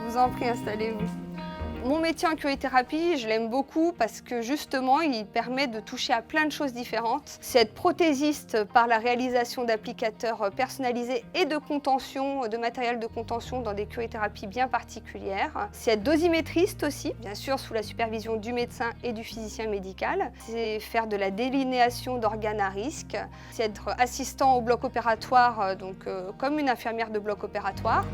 vous en prie, installez-vous. Mon métier en curie-thérapie, je l'aime beaucoup parce que justement, il permet de toucher à plein de choses différentes. C'est être prothésiste par la réalisation d'applicateurs personnalisés et de contention, de matériel de contention dans des curie-thérapies bien particulières. C'est être dosimétriste aussi, bien sûr sous la supervision du médecin et du physicien médical. C'est faire de la délinéation d'organes à risque. C'est être assistant au bloc opératoire, comme une infirmière de bloc opératoire.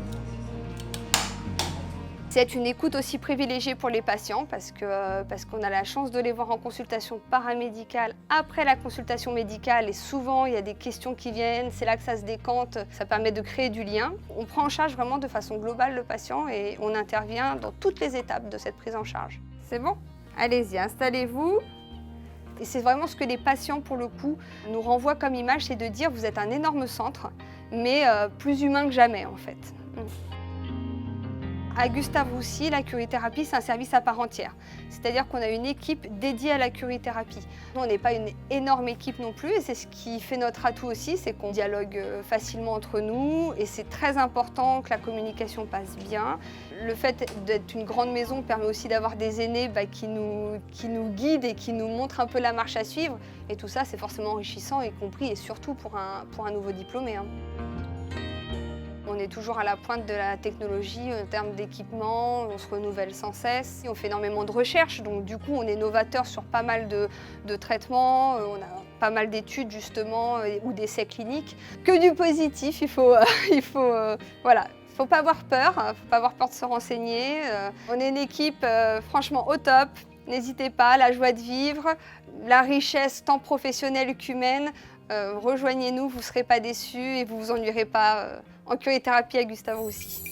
C'est être une écoute aussi privilégiée pour les patients parce qu'on a la chance de les voir en consultation paramédicale après la consultation médicale et souvent il y a des questions qui viennent, c'est là que ça se décante, ça permet de créer du lien. On prend en charge vraiment de façon globale le patient et on intervient dans toutes les étapes de cette prise en charge. C'est bon? Allez-y, installez-vous. Et c'est vraiment ce que les patients, pour le coup, nous renvoient comme image, c'est de dire vous êtes un énorme centre, mais plus humain que jamais en fait. À Gustave Roussy, la curie-thérapie, c'est un service à part entière. C'est-à-dire qu'on a une équipe dédiée à la curie-thérapie. On n'est pas une énorme équipe non plus et c'est ce qui fait notre atout aussi, c'est qu'on dialogue facilement entre nous et c'est très important que la communication passe bien. Le fait d'être une grande maison permet aussi d'avoir des aînés qui nous guident et qui nous montrent un peu la marche à suivre. Et tout ça, c'est forcément enrichissant, y compris et surtout pour un nouveau diplômé. On est toujours à la pointe de la technologie en termes d'équipement, on se renouvelle sans cesse. On fait énormément de recherches, donc du coup on est novateur sur pas mal de traitements, on a pas mal d'études justement ou d'essais cliniques. Que du positif, il faut pas avoir peur, faut pas avoir peur de se renseigner. On est une équipe franchement au top. N'hésitez pas, la joie de vivre, la richesse tant professionnelle qu'humaine. Rejoignez-nous, vous ne serez pas déçus et vous ne vous ennuierez pas en curie-thérapie à Gustave Roussy.